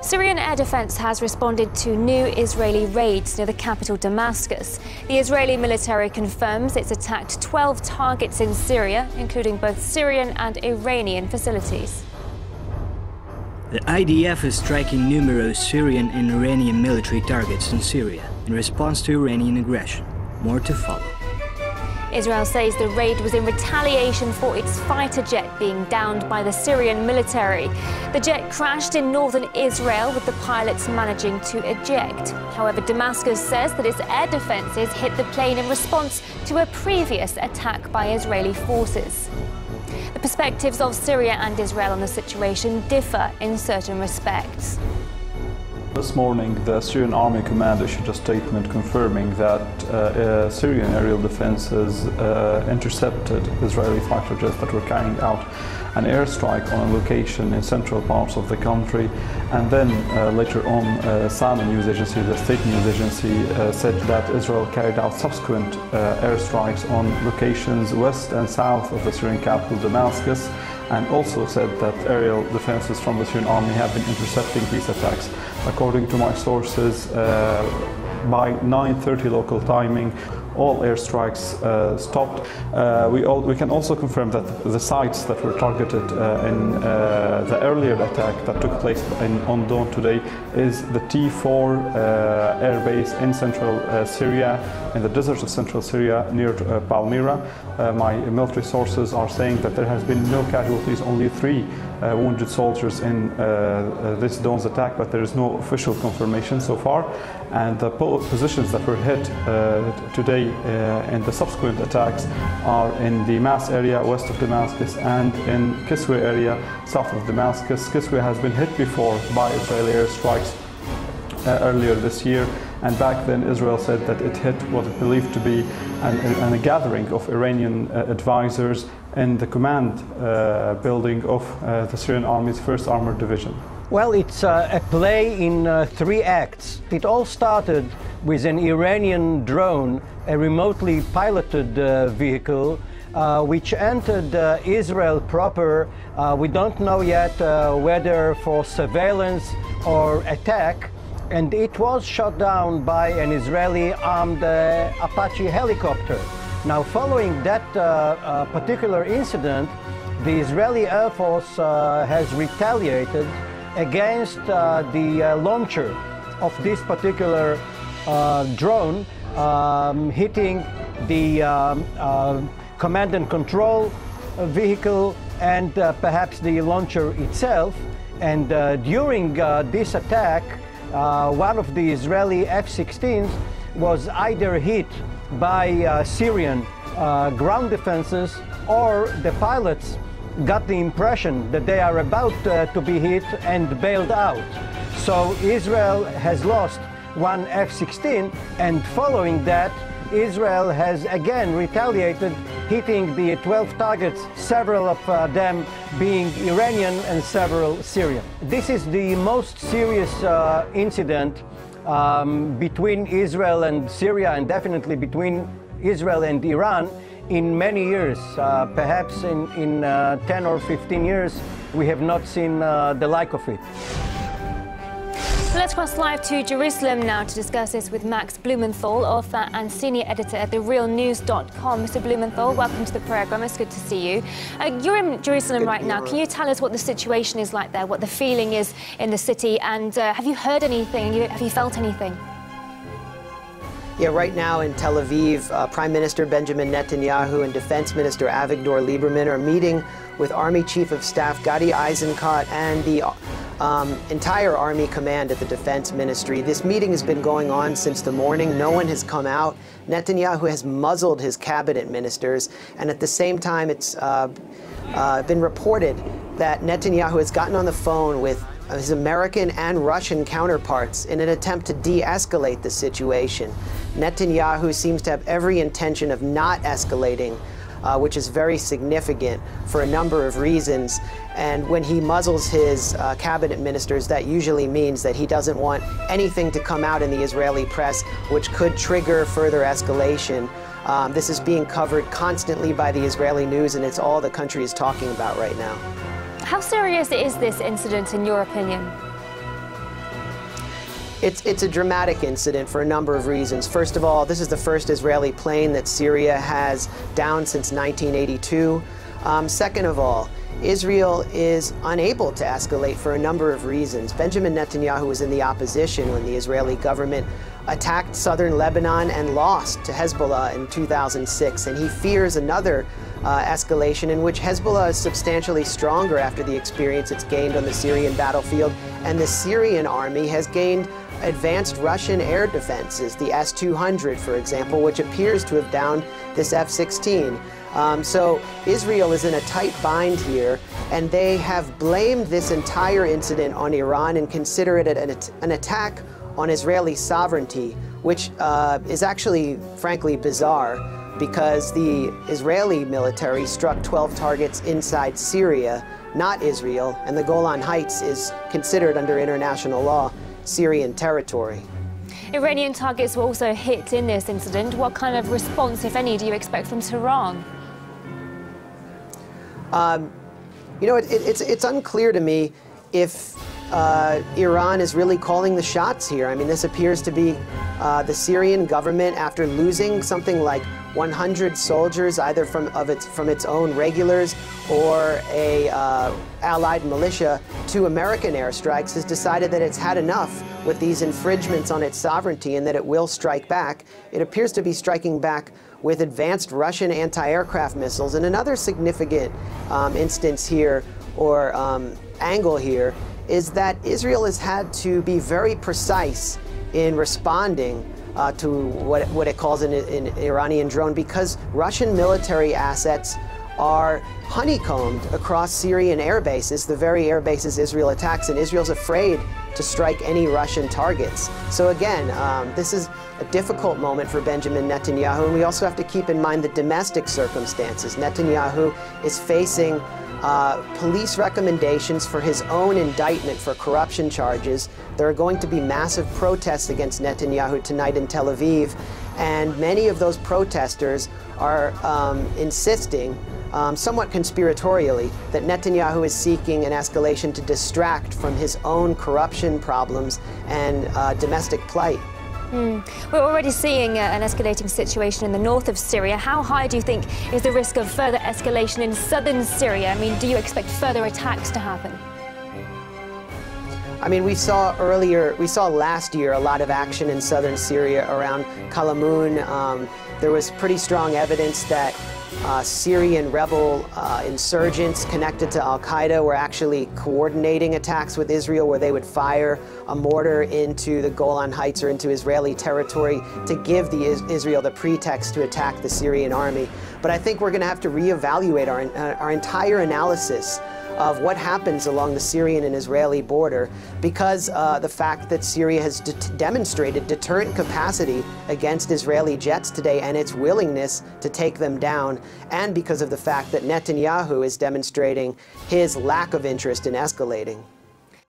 Syrian air defense has responded to new Israeli raids near the capital Damascus. The Israeli military confirms it's attacked 12 targets in Syria, including both Syrian and Iranian facilities. The IDF is striking numerous Syrian and Iranian military targets in Syria in response to Iranian aggression. More to follow. Israel says the raid was in retaliation for its fighter jet being downed by the Syrian military. The jet crashed in northern Israel, with the pilots managing to eject. However, Damascus says that its air defenses hit the plane in response to a previous attack by Israeli forces. The perspectives of Syria and Israel on the situation differ in certain respects. This morning, the Syrian Army Command issued a statement confirming that Syrian aerial defenses intercepted Israeli fighter jets that were carrying out an airstrike on a location in central parts of the country. And then later on, Sana news agency, the state news agency, said that Israel carried out subsequent airstrikes on locations west and south of the Syrian capital, Damascus, and also said that aerial defenses from the Syrian army have been intercepting these attacks. According to my sources, by 9:30 local timing, all airstrikes stopped. We can also confirm that the sites that were targeted in the earlier attack that took place on dawn today is the T4 air base in central Syria, in the deserts of central Syria near Palmyra. My military sources are saying that there has been no casualties, only 3 wounded soldiers in this dawn's attack, but there is no official confirmation so far. And the positions that were hit today in the subsequent attacks are in the Mas area west of Damascus and in Kiswe area south of Damascus. Kiswe has been hit before by Israeli airstrikes earlier this year, and back then Israel said that it hit what it believed to be a gathering of Iranian advisors in the command building of the Syrian Army's 1st Armored Division. Well, it's a play in 3 acts. It all started with an Iranian drone, a remotely piloted vehicle, which entered Israel proper. We don't know yet whether for surveillance or attack, and it was shot down by an Israeli armed Apache helicopter. Now, following that particular incident, the Israeli Air Force has retaliated against the launcher of this particular drone, hitting the command and control vehicle and perhaps the launcher itself. And during this attack, one of the Israeli F-16s was either hit by Syrian ground defenses, or the pilots got the impression that they are about to be hit and bailed out. So Israel has lost 1 F-16, and following that, Israel has again retaliated, hitting the 12 targets, several of them being Iranian and several Syrian. This is the most serious incident between Israel and Syria, and definitely between Israel and Iran, in many years. Perhaps in 10 or 15 years, we have not seen the like of it. So let's cross live to Jerusalem now to discuss this with Max Blumenthal, author and senior editor at therealnews.com. Mr. Blumenthal, welcome to the program. It's good to see you. You're in Jerusalem right now. Can you tell us what the situation is like there, what the feeling is in the city, and have you heard anything? Have you felt anything? Yeah, right now in Tel Aviv, Prime Minister Benjamin Netanyahu and Defense Minister Avigdor Lieberman are meeting with Army Chief of Staff Gadi Eisenkot and the entire Army Command at the Defense Ministry. This meeting has been going on since the morning. No one has come out. Netanyahu has muzzled his cabinet ministers, and at the same time it's been reported that Netanyahu has gotten on the phone with his American and Russian counterparts in an attempt to de-escalate the situation. Netanyahu seems to have every intention of not escalating, which is very significant for a number of reasons. And when he muzzles his cabinet ministers, that usually means that he doesn't want anything to come out in the Israeli press which could trigger further escalation. This is being covered constantly by the Israeli news, and it's all the country is talking about right now. How serious is this incident in your opinion? It's a dramatic incident for a number of reasons. First of all, this is the first Israeli plane that Syria has downed since 1982. Second of all, Israel is unable to escalate for a number of reasons. Benjamin Netanyahu was in the opposition when the Israeli government attacked southern Lebanon and lost to Hezbollah in 2006, and he fears another escalation in which Hezbollah is substantially stronger after the experience it's gained on the Syrian battlefield, and the Syrian army has gained advanced Russian air defenses, the S-200, for example, which appears to have downed this F-16. So Israel is in a tight bind here, and they have blamed this entire incident on Iran and consider it an attack on Israeli sovereignty, which is actually, frankly, bizarre, because the Israeli military struck 12 targets inside Syria, not Israel, and the Golan Heights is considered under international law Syrian territory. Iranian targets were also hit in this incident. What kind of response, if any, do you expect from Tehran? You know, it's unclear to me if Iran is really calling the shots here. I mean, this appears to be the Syrian government, after losing something like 100 soldiers, either from its own regulars or a allied militia, to American airstrikes, has decided that it's had enough with these infringements on its sovereignty and that it will strike back. It appears to be striking back with advanced Russian anti-aircraft missiles. And another significant instance here, or angle here, is that Israel has had to be very precise in responding to what it calls an Iranian drone, because Russian military assets are honeycombed across Syrian air bases, the very air bases Israel attacks, and Israel's afraid to strike any Russian targets. So again, this is a difficult moment for Benjamin Netanyahu, and we also have to keep in mind the domestic circumstances. Netanyahu is facing police recommendations for his own indictment for corruption charges. There are going to be massive protests against Netanyahu tonight in Tel Aviv, and many of those protesters are insisting, somewhat conspiratorially, that Netanyahu is seeking an escalation to distract from his own corruption problems and domestic plight. We're already seeing an escalating situation in the north of Syria. How high do you think is the risk of further escalation in southern Syria? I mean, do you expect further attacks to happen? I mean, we saw last year a lot of action in southern Syria around Kalamoun. There was pretty strong evidence that Syrian rebel insurgents connected to Al-Qaeda were actually coordinating attacks with Israel, where they would fire a mortar into the Golan Heights or into Israeli territory to give Israel the pretext to attack the Syrian army. But I think we're going to have to reevaluate our entire analysis of what happens along the Syrian and Israeli border, because the fact that Syria has demonstrated deterrent capacity against Israeli jets today and its willingness to take them down, and because of the fact that Netanyahu is demonstrating his lack of interest in escalating.